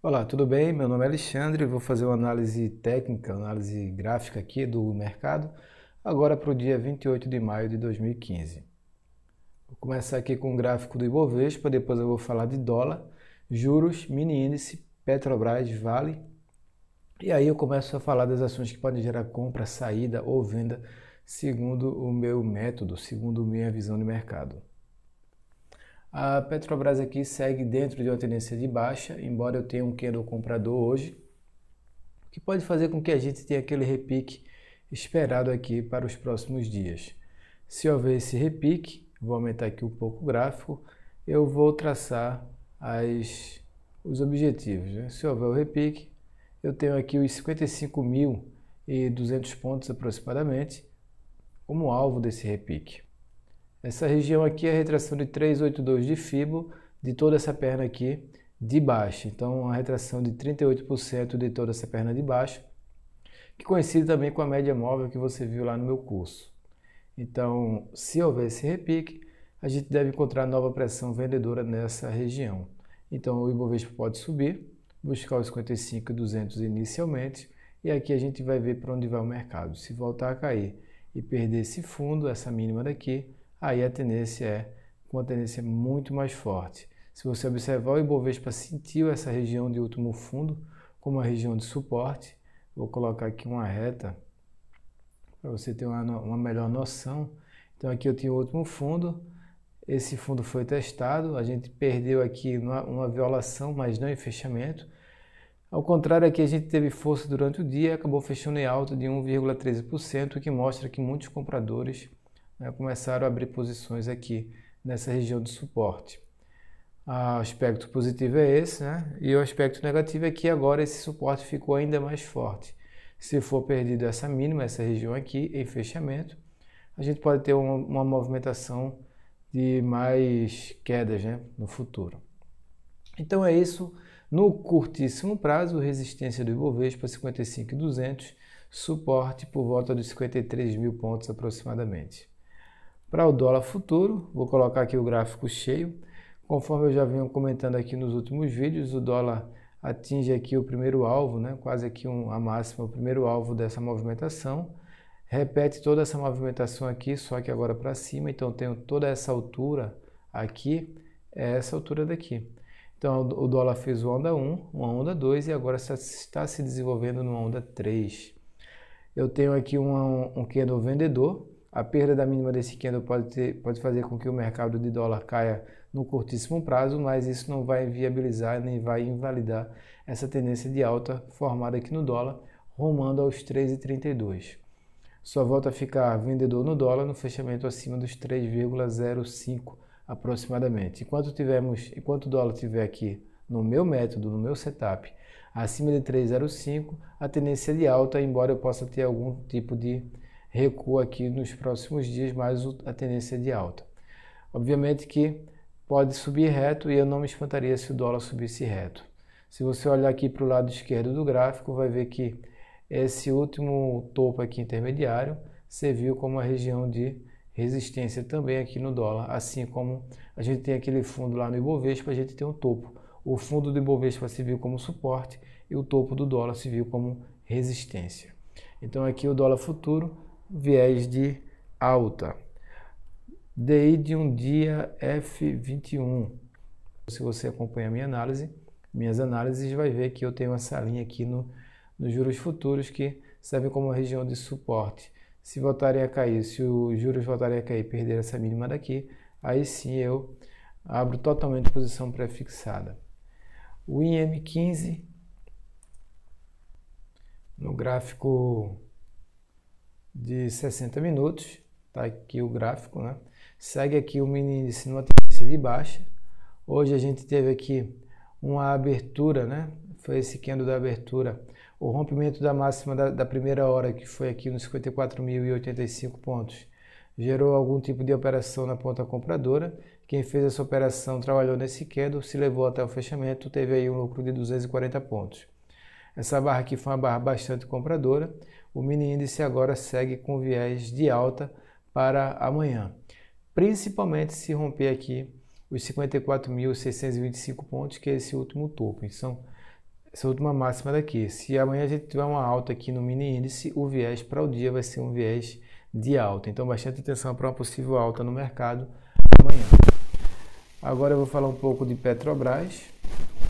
Olá, tudo bem? Meu nome é Alexandre, vou fazer uma análise técnica, análise gráfica aqui do mercado, agora para o dia 28 de maio de 2015. Vou começar aqui com o gráfico do Ibovespa, depois eu vou falar de dólar, juros, mini índice, Petrobras, Vale, e aí eu começo a falar das ações que podem gerar compra, saída ou venda, segundo o meu método, segundo minha visão de mercado. A Petrobras aqui segue dentro de uma tendência de baixa, embora eu tenha um candle comprador hoje, o que pode fazer com que a gente tenha aquele repique esperado aqui para os próximos dias. Se houver esse repique, vou aumentar aqui um pouco o gráfico, eu vou traçar os objetivos. Né? Se houver o repique, eu tenho aqui os 55.200 pontos aproximadamente como alvo desse repique. Essa região aqui é a retração de 382 de Fibo de toda essa perna aqui de baixo. Então, uma retração de 38% de toda essa perna de baixo, que coincide também com a média móvel que você viu lá no meu curso. Então, se houver esse repique, a gente deve encontrar nova pressão vendedora nessa região. Então, o Ibovespa pode subir, buscar os 55.200 inicialmente, e aqui a gente vai ver para onde vai o mercado. Se voltar a cair e perder esse fundo, essa mínima daqui, aí a tendência é uma tendência muito mais forte. Se você observar, o Ibovespa sentiu essa região de último fundo como uma região de suporte. Vou colocar aqui uma reta para você ter uma melhor noção. Então aqui eu tinha o último fundo, esse fundo foi testado, a gente perdeu aqui uma violação, mas não em fechamento. Ao contrário, aqui a gente teve força durante o dia e acabou fechando em alta de 1,13%, o que mostra que muitos compradores começaram a abrir posições aqui nessa região de suporte. O aspecto positivo é esse, né? E o aspecto negativo é que agora esse suporte ficou ainda mais forte. Se for perdido essa mínima, essa região aqui, em fechamento, a gente pode ter uma movimentação de mais quedas, né, no futuro. Então é isso. No curtíssimo prazo, resistência do Ibovespa 55.200, suporte por volta dos 53.000 pontos aproximadamente. Para o dólar futuro, vou colocar aqui o gráfico cheio. Conforme eu já venho comentando aqui nos últimos vídeos, o dólar atinge aqui o primeiro alvo, né? Quase aqui a máxima, o primeiro alvo dessa movimentação. Repete toda essa movimentação aqui, só que agora para cima. Então, tenho toda essa altura aqui, é essa altura daqui. Então, o dólar fez uma onda 1, uma onda 2 e agora está se desenvolvendo numa onda 3. Eu tenho aqui um candle vendedor. A perda da mínima desse candle pode fazer com que o mercado de dólar caia no curtíssimo prazo, mas isso não vai viabilizar nem vai invalidar essa tendência de alta formada aqui no dólar, rumando aos 3,32. Só volta a ficar vendedor no dólar no fechamento acima dos 3,05 aproximadamente. Enquanto o dólar estiver aqui no meu método, no meu setup, acima de 3,05, a tendência de alta, embora eu possa ter algum tipo de recuo aqui nos próximos dias, mas a tendência de alta. Obviamente que pode subir reto e eu não me espantaria se o dólar subisse reto. Se você olhar aqui para o lado esquerdo do gráfico, vai ver que esse último topo aqui intermediário serviu como uma região de resistência também aqui no dólar, assim como a gente tem aquele fundo lá no Ibovespa, a gente tem um topo. O fundo do Ibovespa se viu como suporte e o topo do dólar se viu como resistência. Então aqui o dólar futuro, viés de alta. DI de um dia F21. Se você acompanha a minhas análises, vai ver que eu tenho essa linha aqui nos juros futuros que serve como uma região de suporte. Se voltarem a cair, se os juros voltarem a cair e perder essa mínima daqui, aí sim eu abro totalmente posição pré-fixada. O IM15 no gráfico de 60 minutos, tá aqui o gráfico, né? Segue aqui o mini índice numa tendência de baixa. Hoje a gente teve aqui uma abertura, né? Foi esse candle da abertura, o rompimento da máxima da primeira hora, que foi aqui nos 54.085 pontos, gerou algum tipo de operação na ponta compradora. Quem fez essa operação trabalhou nesse candle, se levou até o fechamento, teve aí um lucro de 240 pontos. Essa barra aqui foi uma barra bastante compradora. O mini índice agora segue com viés de alta para amanhã, principalmente se romper aqui os 54.625 pontos, que é esse último topo. Então, essa última máxima daqui. Se amanhã a gente tiver uma alta aqui no mini índice, o viés para o dia vai ser um viés de alta. Então, bastante atenção para uma possível alta no mercado amanhã. Agora eu vou falar um pouco de Petrobras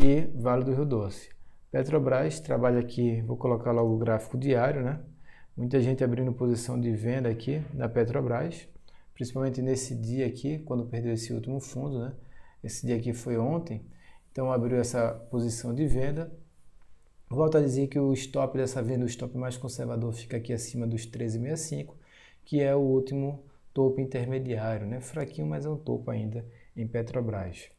e Vale do Rio Doce. Petrobras trabalha aqui, vou colocar logo o gráfico diário, né? Muita gente abrindo posição de venda aqui na Petrobras, principalmente nesse dia aqui, quando perdeu esse último fundo, né? Esse dia aqui foi ontem, então abriu essa posição de venda. Volto a dizer que o stop dessa venda, o stop mais conservador, fica aqui acima dos 13,65, que é o último topo intermediário, né? Fraquinho, mas é um topo ainda em Petrobras.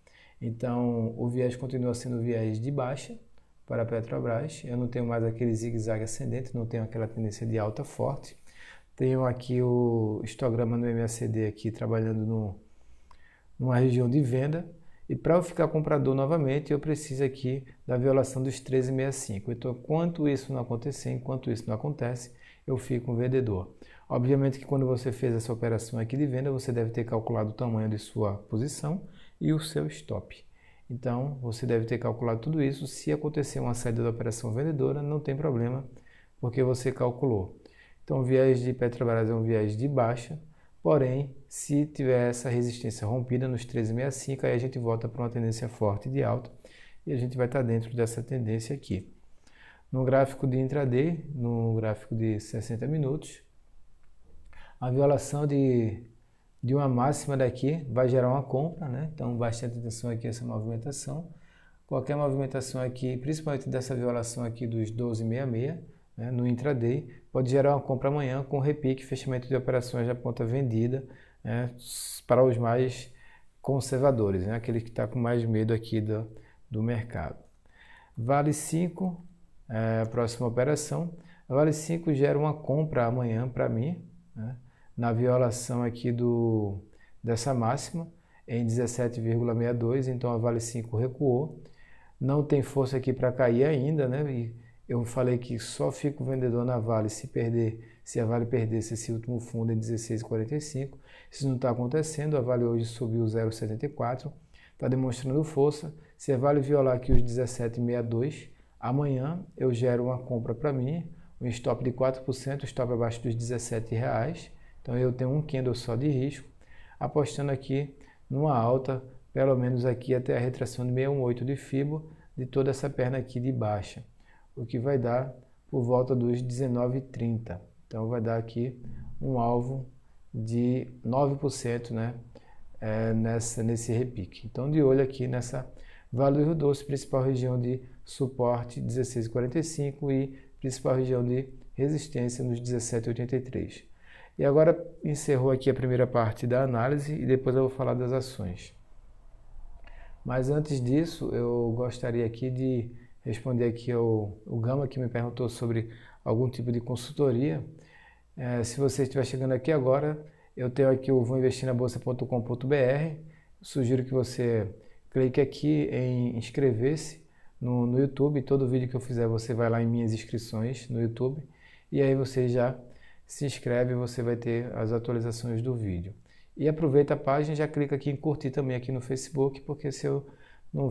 Então, o viés continua sendo viés de baixa para a Petrobras. Eu não tenho mais aquele zigue-zague ascendente, não tenho aquela tendência de alta forte. Tenho aqui o histograma no MACD aqui trabalhando numa região de venda. E para eu ficar comprador novamente, eu preciso aqui da violação dos 13,65. Então, enquanto isso não acontecer, enquanto isso não acontece, eu fico um vendedor. Obviamente que quando você fez essa operação aqui de venda, você deve ter calculado o tamanho de sua posição e o seu stop. Então, você deve ter calculado tudo isso. Se acontecer uma saída da operação vendedora, não tem problema, porque você calculou. Então, o viés de Petrobras é um viés de baixa, porém, se tiver essa resistência rompida nos 13,65, aí a gente volta para uma tendência forte de alta e a gente vai estar dentro dessa tendência aqui. No gráfico de intraday, no gráfico de 60 minutos, a violação de uma máxima daqui vai gerar uma compra, né? Então, bastante atenção aqui a essa movimentação. Qualquer movimentação aqui, principalmente dessa violação aqui dos 12,66, né, no intraday, pode gerar uma compra amanhã com repique, fechamento de operações da ponta vendida, né, para os mais conservadores, né, aquele que está com mais medo aqui do mercado. Vale 5, a próxima operação. A Vale 5 gera uma compra amanhã para mim, né, na violação aqui dessa máxima em 17,62, então a Vale 5 recuou. Não tem força aqui para cair ainda, né? E eu falei que só fico vendedor na Vale se a Vale perdesse esse último fundo em 16,45. Isso não está acontecendo, a Vale hoje subiu 0,74, está demonstrando força. Se a Vale violar aqui os 17,62, amanhã eu gero uma compra para mim, um stop de 4%, stop abaixo dos R$17. Então eu tenho um candle só de risco, apostando aqui numa alta, pelo menos aqui até a retração de 618 de Fibo, de toda essa perna aqui de baixa, o que vai dar por volta dos 19,30. Então vai dar aqui um alvo de 9%, né, nesse repique. Então de olho aqui nessa Vale do Rio Doce, principal região de suporte 16,45 e principal região de resistência nos 17,83. E agora encerrou aqui a primeira parte da análise e depois eu vou falar das ações. Mas antes disso, eu gostaria aqui de responder aqui o Gama, que me perguntou sobre algum tipo de consultoria. Se você estiver chegando aqui agora, eu tenho aqui o voinvestirnabolsa.com.br. Sugiro que você clique aqui em inscrever-se no YouTube. Todo vídeo que eu fizer, você vai lá em minhas inscrições no YouTube e aí você já se inscreve, você vai ter as atualizações do vídeo. E aproveita a página e já clica aqui em curtir também aqui no Facebook, porque se eu não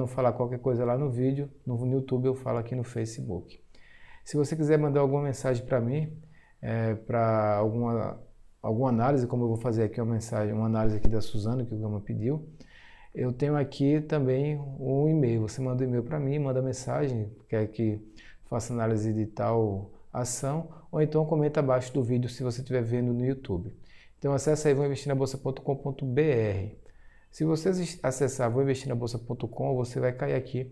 falar qualquer coisa lá no vídeo, no YouTube eu falo aqui no Facebook. Se você quiser mandar alguma mensagem para mim, para alguma análise, como eu vou fazer aqui uma análise aqui da Suzana, que o Gama pediu, eu tenho aqui também um e-mail. Você manda um e-mail para mim, manda mensagem, quer que faça análise de tal ação, ou então comenta abaixo do vídeo se você estiver vendo no YouTube. Então acessa aí voinvestirnabolsa.com.br. Se você acessar voinvestirnabolsa.com, você vai cair aqui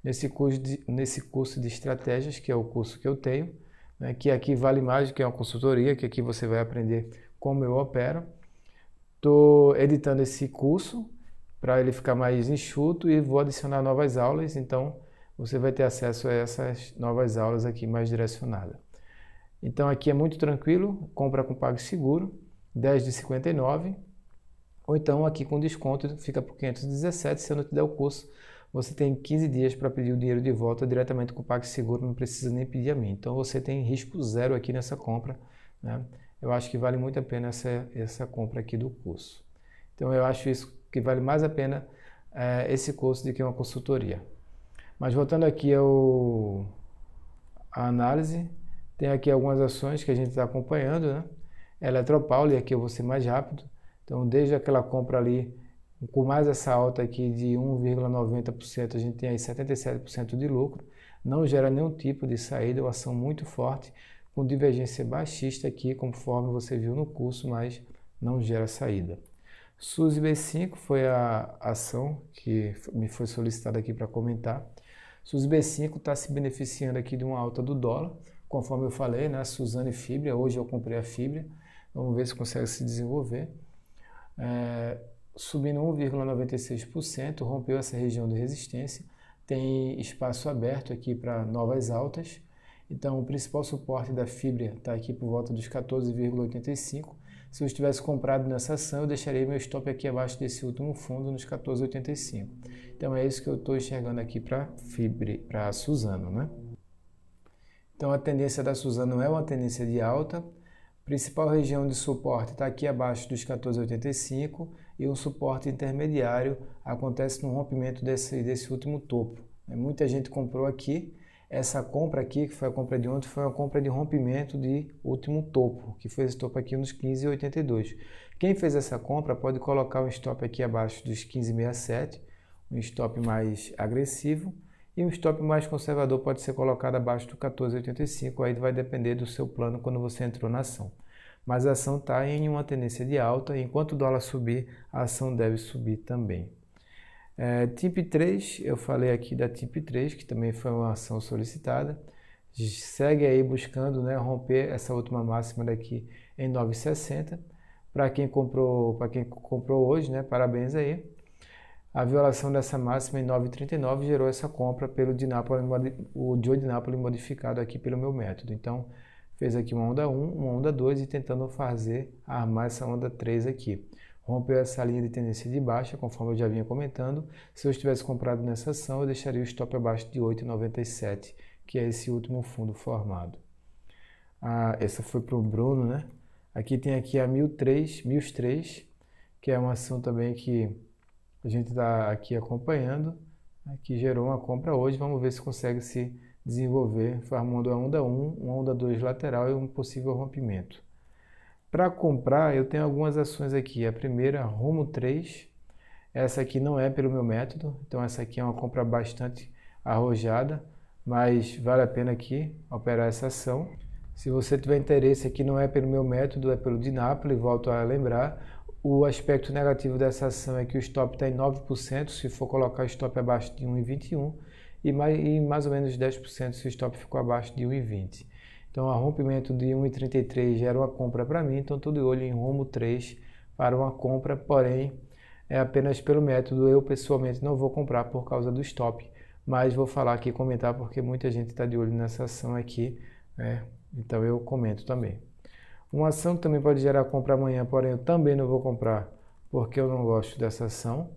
nesse curso de estratégias, que é o curso que eu tenho, né, que aqui vale mais do que uma consultoria, que aqui você vai aprender como eu opero. Estou editando esse curso para ele ficar mais enxuto e vou adicionar novas aulas, então você vai ter acesso a essas novas aulas aqui mais direcionadas. Então aqui é muito tranquilo, compra com PagSeguro, 10 de 59, ou então aqui com desconto fica por 517, se eu não te der o curso, você tem 15 dias para pedir o dinheiro de volta diretamente com o PagSeguro, não precisa nem pedir a mim. Então você tem risco zero aqui nessa compra, né? Eu acho que vale muito a pena essa compra aqui do curso. Então eu acho isso que vale mais a pena esse curso do que uma consultoria. Mas voltando aqui à análise, tem aqui algumas ações que a gente está acompanhando, né? Eletropaulo, e aqui eu vou ser mais rápido. Então, desde aquela compra ali, com mais essa alta aqui de 1,90%, a gente tem aí 77% de lucro. Não gera nenhum tipo de saída, é uma ação muito forte, com divergência baixista aqui, conforme você viu no curso, mas não gera saída. SUSE B5 foi a ação que me foi solicitada aqui para comentar. SUSE B5 está se beneficiando aqui de uma alta do dólar, conforme eu falei, né? Suzano e Fibria, hoje eu comprei a Fibria, vamos ver se consegue se desenvolver. Subindo 1,96%, rompeu essa região de resistência, tem espaço aberto aqui para novas altas. Então o principal suporte da Fibria está aqui por volta dos 14,85. Se eu tivesse comprado nessa ação, eu deixaria meu stop aqui abaixo desse último fundo nos 14,85. Então é isso que eu estou enxergando aqui para Fibria, para Suzano, né? Então a tendência da Suzano é uma tendência de alta. Principal região de suporte está aqui abaixo dos 14,85 e um suporte intermediário acontece no rompimento desse último topo. Muita gente comprou aqui. Essa compra aqui, que foi a compra de ontem, foi uma compra de rompimento de último topo, que foi esse topo aqui nos 15,82. Quem fez essa compra pode colocar um stop aqui abaixo dos 15,67, um stop mais agressivo, e um stop mais conservador pode ser colocado abaixo do 14,85, aí vai depender do seu plano quando você entrou na ação. Mas a ação está em uma tendência de alta, e enquanto o dólar subir, a ação deve subir também. TIP3, eu falei aqui da TIP3, que também foi uma ação solicitada, segue aí buscando, né, romper essa última máxima daqui em 9,60. Para quem comprou hoje, né, parabéns aí. A violação dessa máxima em 9,39 gerou essa compra pelo o Joe de Napoli modificado aqui pelo meu método. Então, fez aqui uma onda 1, uma onda 2 e tentando armar essa onda 3 aqui. Rompeu essa linha de tendência de baixa, conforme eu já vinha comentando. Se eu tivesse comprado nessa ação, eu deixaria o stop abaixo de 8,97, que é esse último fundo formado. Essa foi para o Bruno, né? Aqui tem aqui a MILS3, que é uma ação também que a gente está aqui acompanhando, né, que gerou uma compra hoje. Vamos ver se consegue se desenvolver, formando a onda 1, uma onda 2 lateral e um possível rompimento. Para comprar, eu tenho algumas ações aqui. A primeira, Rumo 3. Essa aqui não é pelo meu método, então essa aqui é uma compra bastante arrojada, mas vale a pena aqui operar essa ação. Se você tiver interesse, aqui não é pelo meu método, é pelo de Napoli, volto a lembrar. O aspecto negativo dessa ação é que o stop está em 9%, se for colocar o stop abaixo de 1,21, e mais ou menos 10% se o stop ficou abaixo de 1,20. Então, o rompimento de 1,33 gera uma compra para mim, então estou de olho em Rumo 3 para uma compra, porém, é apenas pelo método. Eu, pessoalmente, não vou comprar por causa do stop, mas vou falar aqui, comentar, porque muita gente está de olho nessa ação aqui, né? Então, eu comento também. Uma ação que também pode gerar compra amanhã, porém, eu também não vou comprar, porque eu não gosto dessa ação.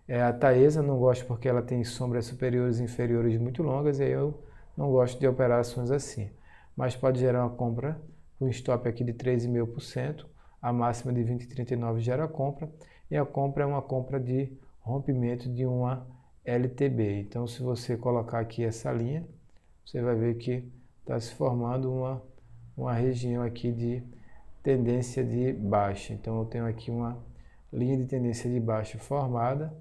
É a Taesa, não gosto porque ela tem sombras superiores e inferiores muito longas, e aí eu não gosto de operar ações assim. Mas pode gerar uma compra com stop aqui de 3,5%, a máxima de 20,39 gera compra, e a compra é uma compra de rompimento de uma LTB. Então, se você colocar aqui essa linha, você vai ver que está se formando uma região aqui de tendência de baixa. Então, eu tenho aqui uma linha de tendência de baixa formada,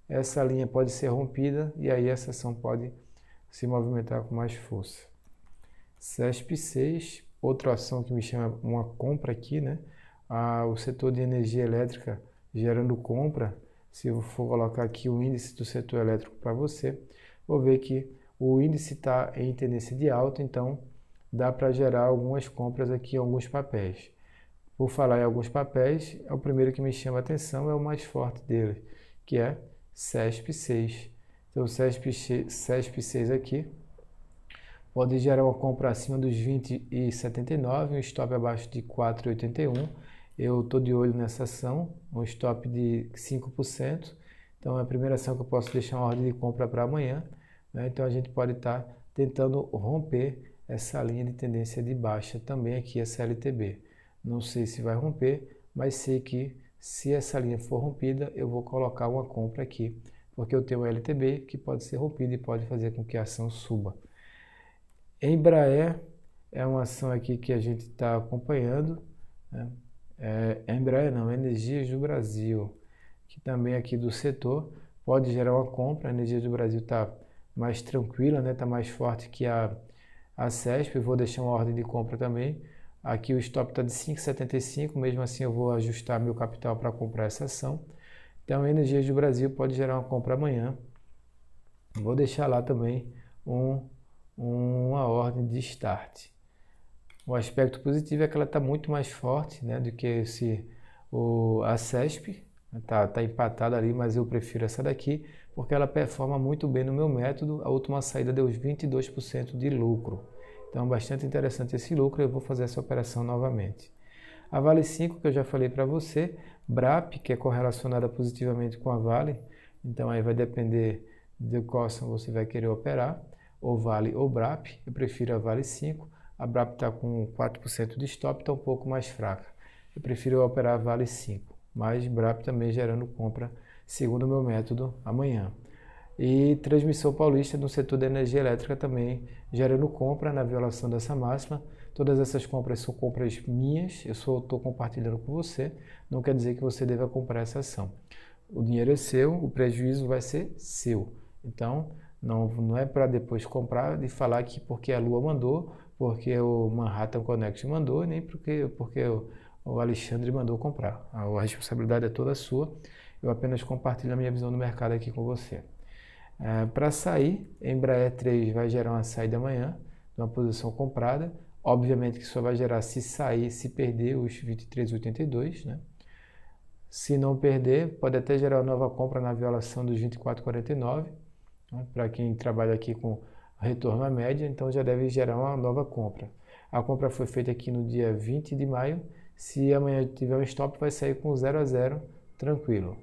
essa linha pode ser rompida e aí essa ação pode se movimentar com mais força. CESP6, outra ação que me chama uma compra aqui, né? O setor de energia elétrica gerando compra. Se eu for colocar aqui o índice do setor elétrico para você, vou ver que o índice está em tendência de alta, então dá para gerar algumas compras aqui em alguns papéis. Por falar em alguns papéis, o primeiro que me chama a atenção é o mais forte dele, que é CESP6. Então o CESP6 aqui pode gerar uma compra acima dos 20,79, um stop abaixo de 4,81. Eu estou de olho nessa ação, um stop de 5%. Então é a primeira ação que eu posso deixar uma ordem de compra para amanhã, né? Então a gente pode estar tentando romper essa linha de tendência de baixa também aqui, essa LTB. Não sei se vai romper, mas sei que se essa linha for rompida, eu vou colocar uma compra aqui porque eu tenho um LTB que pode ser rompido e pode fazer com que a ação suba. Embraer é uma ação aqui que a gente está acompanhando, né? Embraer não, Energias do Brasil, que também aqui do setor pode gerar uma compra. A Energias do Brasil está mais tranquila, né? Está mais forte que a CESP. Eu vou deixar uma ordem de compra também. Aqui o stop está de 5,75, mesmo assim eu vou ajustar meu capital para comprar essa ação. Então a Energias do Brasil pode gerar uma compra amanhã. Vou deixar lá também uma ordem de start. O aspecto positivo é que ela está muito mais forte, né, do que a CESP. Tá empatada ali, mas eu prefiro essa daqui porque ela performa muito bem no meu método. A última saída deu 22% de lucro. Então, bastante interessante esse lucro. Eu vou fazer essa operação novamente. A Vale 5, que eu já falei para você, BRAP, que é correlacionada positivamente com a Vale. Então, aí vai depender de qual ação você vai querer operar, ou Vale ou BRAP. Eu prefiro a Vale 5. A BRAP está com 4% de stop, está um pouco mais fraca. Eu prefiro operar a Vale 5. Mas BRAP também gerando compra, segundo o meu método, amanhã. E Transmissão Paulista no setor da energia elétrica também gerando compra na violação dessa máxima. Todas essas compras são compras minhas, eu só estou compartilhando com você, não quer dizer que você deva comprar essa ação. O dinheiro é seu, o prejuízo vai ser seu. Então, não é para depois comprar e falar que porque a Lua mandou, porque o Manhattan Connect mandou, nem porque o Alexandre mandou comprar. A responsabilidade é toda sua. Eu apenas compartilho a minha visão do mercado aqui com você. Para sair, Embraer 3 vai gerar uma saída amanhã, de uma posição comprada. Obviamente que só vai gerar se sair, se perder os 23,82, né? Se não perder, pode até gerar uma nova compra na violação dos 24,49, né? Para quem trabalha aqui com retorno à média, então já deve gerar uma nova compra. A compra foi feita aqui no dia 20 de maio. Se amanhã tiver um stop, vai sair com 0 a 0, tranquilo.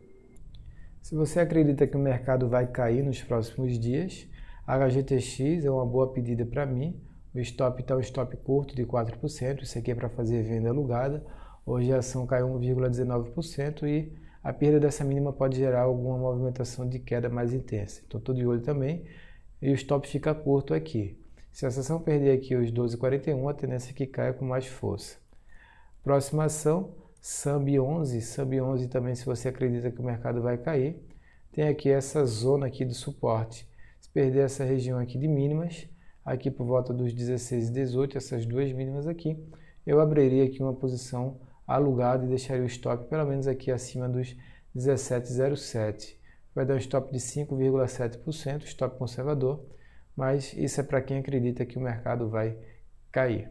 Se você acredita que o mercado vai cair nos próximos dias, a HGTX é uma boa pedida para mim. O stop está um stop curto de 4%, isso aqui é para fazer venda alugada. Hoje a ação caiu 1,19% e a perda dessa mínima pode gerar alguma movimentação de queda mais intensa. Então estou de olho também e o stop fica curto aqui. Se a ação perder aqui os 12,41, a tendência é que caia com mais força. Próxima ação, SAMB 11. SAMB 11 também, se você acredita que o mercado vai cair, tem aqui essa zona aqui de suporte. Se perder essa região aqui de mínimas, aqui por volta dos 16 e 18, essas duas mínimas aqui, eu abriria aqui uma posição alugada e deixaria o stop pelo menos aqui acima dos 17,07. Vai dar um stop de 5,7%, stop conservador, mas isso é para quem acredita que o mercado vai cair.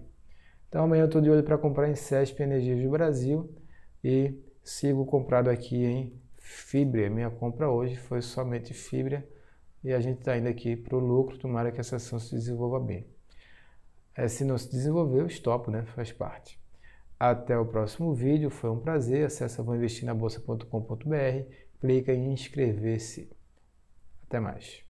Então amanhã eu estou de olho para comprar em CESP Energias do Brasil e sigo comprado aqui em Fibria. Minha compra hoje foi somente Fibria e a gente está indo aqui para o lucro, tomara que essa ação se desenvolva bem. Se não se desenvolver, eu estopo, né? Faz parte. Até o próximo vídeo, foi um prazer. Acesse voinvestirnabolsa.com.br, clica em inscrever-se. Até mais.